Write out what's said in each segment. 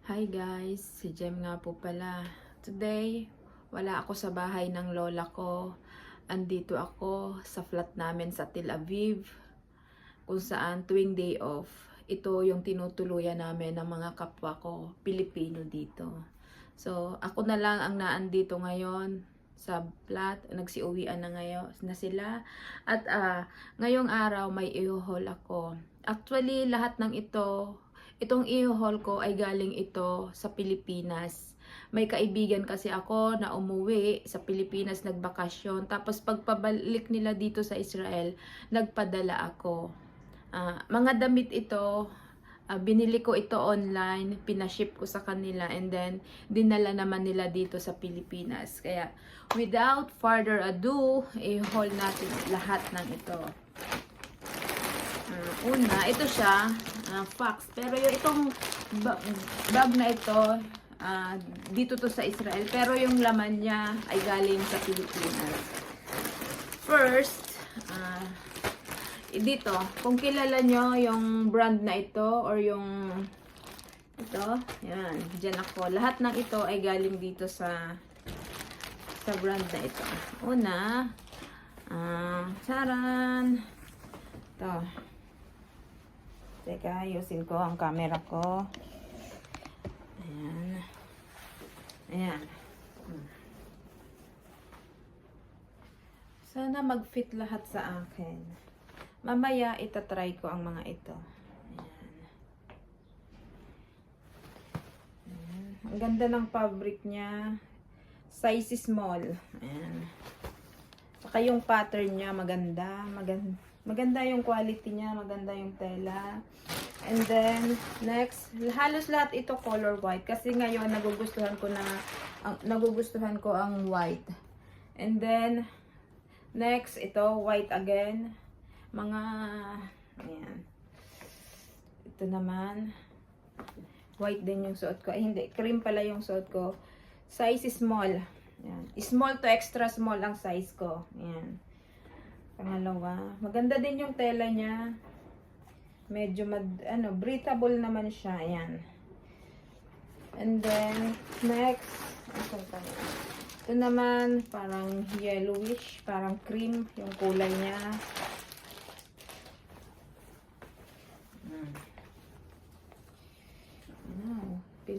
Hi guys, si Jem nga po pala. Today, wala ako sa bahay ng lola ko. Andito ako sa flat namin sa Tel Aviv, kung saan tuwing day off, ito yung tinutuluyan namin ng mga kapwa ko, Pilipino dito. So, ako na lang ang naandito ngayon sa flat. Nagsiuwian na ngayon na sila. At ngayong araw may i-haul ako. Actually, lahat ng itong i-haul ko ay galing ito sa Pilipinas. May kaibigan kasi ako na umuwi sa Pilipinas, nagbakasyon. Tapos pagpabalik nila dito sa Israel, nagpadala ako. Mga damit ito, binili ko ito online, pinaship ko sa kanila, and then dinala naman nila dito sa Pilipinas. Kaya without further ado, i-haul natin lahat ng ito. Una, ito siya, fax. Pero yung itong bag na ito, dito to sa Israel. Pero yung laman niya ay galing sa Pilipinas. First, dito, kung kilala nyo yung brand na ito or yung ito, yan, dyan ako. Lahat ng ito ay galing dito sa brand na ito. Una, charan, ito. Teka, ayusin ko ang camera ko. Ayan. Ayan. Sana mag-fit lahat sa akin. Mamaya itatry ko ang mga ito. Ayan. Ayan. Ang ganda ng fabric niya. Size small. Ayan. Saka yung pattern niya maganda. Maganda yung quality niya, maganda yung tela. And then, next, halos lahat ito color white. Kasi ngayon, nagugustuhan ko ang white. And then, next, ito, white again. Ayan. Ito naman, white din yung suot ko. Ay, hindi, cream pala yung suot ko. Size small. Ayan. Small to extra small ang size ko. Ayan. Pangalawa, maganda din yung tela niya. Medyo breathable naman siya. Ayan. And then, next, ito naman, parang yellowish, parang cream yung kulay niya.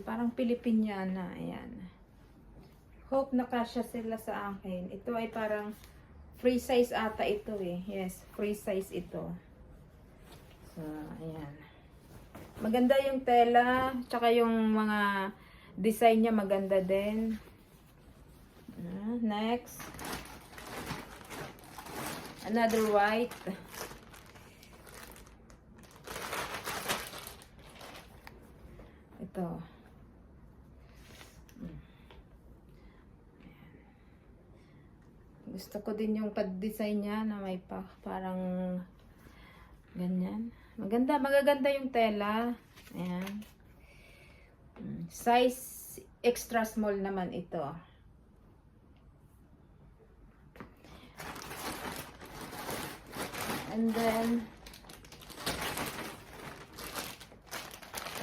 Parang Pilipiniana. Ayan. Hope nakasya sila sa akin. Ito ay parang free size ata ito eh. Yes, free size ito. So, ayan. Maganda yung tela, tsaka yung mga design niya maganda din. Next. Another white. Ito. Gusto ko din yung pag-design niya na may parang ganyan. Magaganda yung tela. Ayan. Size extra small naman ito. And then,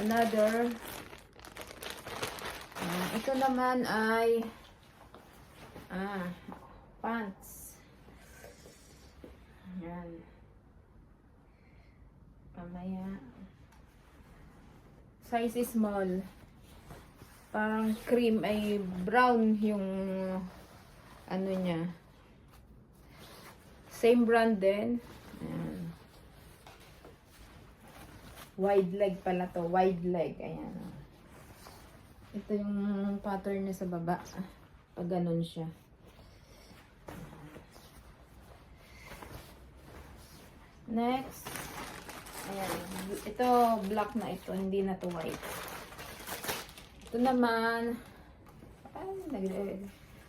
another. Ito naman ay pants. Ayan. Pamaya. Size small. Parang cream ay brown yung ano niya. Same brand din. Ayan. Wide leg pala to. Wide leg. Ayan. Ito yung pattern niya sa baba. Pag ganun siya. Next, ayan, ito black na ito, hindi na to white. Ito naman,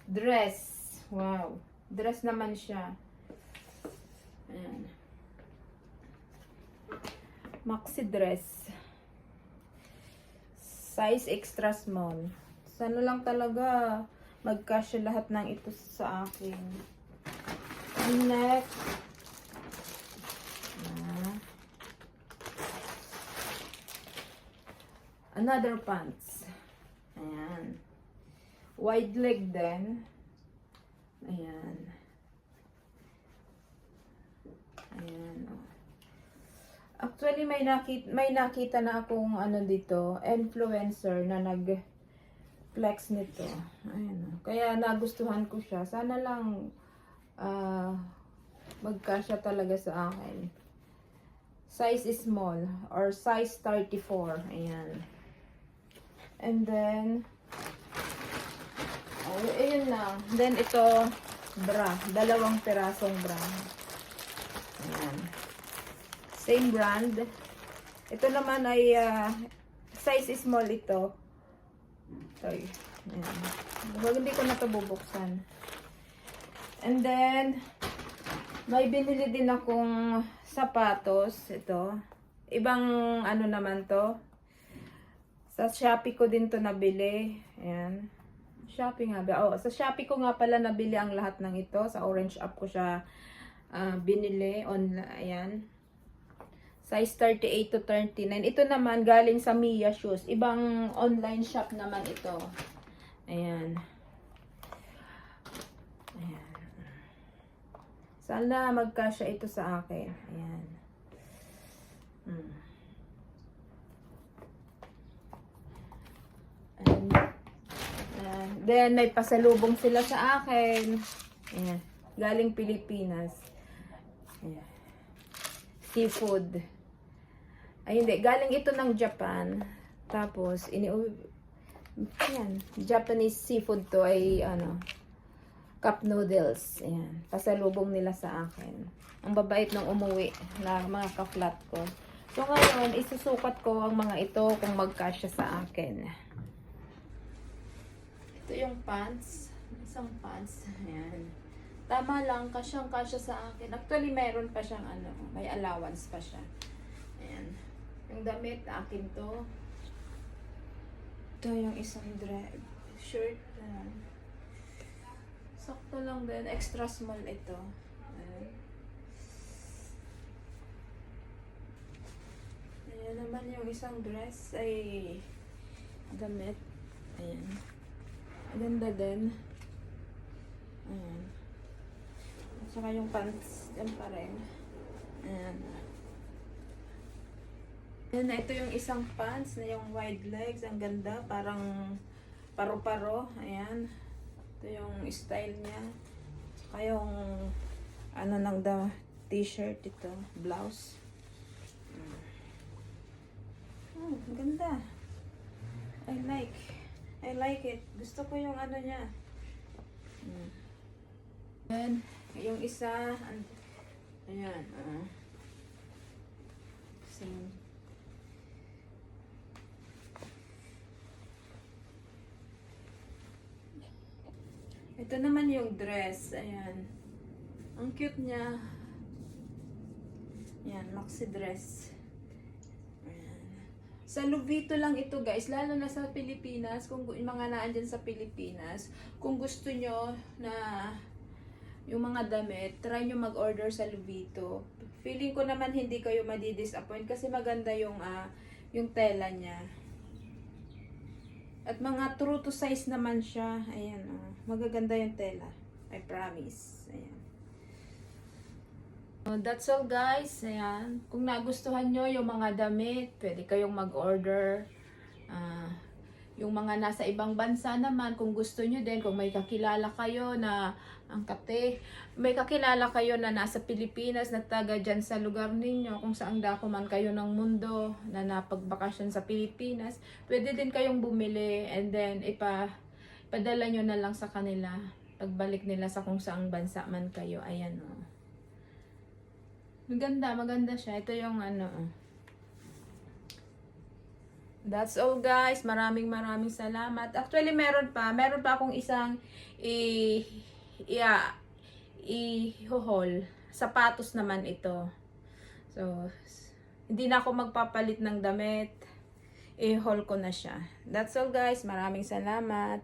dress. Wow, dress naman siya. Ayan. Maxi dress. Size extra small. Sana lang talaga magkasya lahat ng ito sa akin. Next, another pants. Ayan. Wide leg din. Ayan. Ayan. Oh. Actually, may nakita na akong ano dito, influencer na nag-flex nito. Ayan. Oh. Kaya nagustuhan ko siya. Sana lang magkasya talaga sa akin. Size is small or size 34. Ayan. And then, ayun lang. Then ito, bra. 2 pirasong bra. Ayan. Same brand. Ito naman ay size small ito. Sorry. Ayan. Hindi ko na ito bubuksan. And then, may binili din akong sapatos. Ito. Ibang ano naman to. Sa Shopee ko din to nabili. Ayan. Shopee nga ba? Oh, sa Shopee ko nga pala nabili ang lahat ng ito. Sa Orange app ko siya binili. Ayan. Size 38 to 39. Ito naman galing sa Mia Shoes. Ibang online shop naman ito. Ayan. Ayan. Sana magkasya ito sa akin. Ayan. And then, may pasalubong sila sa akin. Ayan. Galing Pilipinas. Ayan. Seafood. Ay, hindi. Galing ito ng Japan. Tapos, ayan. Japanese seafood to ay, cup noodles. Ayan. Pasalubong nila sa akin. Ang babait ng umuwi na mga ka-flat ko. So, ngayon, isusukat ko ang mga ito kung magkasya sa akin. Ito yung pants. Isang pants. Ayan. Tama lang, kasyang-kasya sa akin. Actually, meron pa siyang may allowance pa siya. Ayan. Yung damit, akin to. Ito yung isang shirt. Ayan. Sakto lang din. Extra small ito. Ayan. Ayan naman yung isang dress. Ay, damit. Ayan. Ganda din. Ayan. At saka yung pants. Yan pa rin. Ayan. Ayan na, ito yung isang pants na yung wide legs. Ang ganda. Parang paro-paro. Ayan. Ito yung style niya. Saka yung ng t-shirt ito. Blouse. Oh, ang ganda. I like it. Gusto ko yung niya. Ayan. Yung isa. Ayan. Same. Ito naman yung dress. Ayan. Ang cute niya. Ayan. Maxi dress. Ayan. Sa Luvito lang ito guys. Lalo na sa Pilipinas. Kung mga naandyan sa Pilipinas. Kung gusto nyo na yung mga damit, try nyo mag-order sa Luvito. Feeling ko naman hindi kayo madi-disappoint kasi maganda yung tela niya. At mga true to size naman siya. Ayan, magaganda yung tela. I promise. Ayan. So, that's all guys. Ayan. Kung nagustuhan nyo yung mga damit, pwede kayong mag-order. Yung mga nasa ibang bansa naman, kung gusto nyo din, kung may kakilala kayo na may kakilala kayo na nasa Pilipinas, na taga dyan sa lugar ninyo, kung saan dako man kayo ng mundo, na napagbakasyon sa Pilipinas, pwede din kayong bumili and then ipadala nyo na lang sa kanila, pagbalik nila sa kung saang bansa man kayo. Ayan o. Maganda siya. Ito yung That's all guys. Maraming salamat. Actually, meron pa akong isang i-haul. Sapatos naman ito. So, hindi na ako magpapalit ng damit. I-haul ko na siya. That's all guys. Maraming salamat.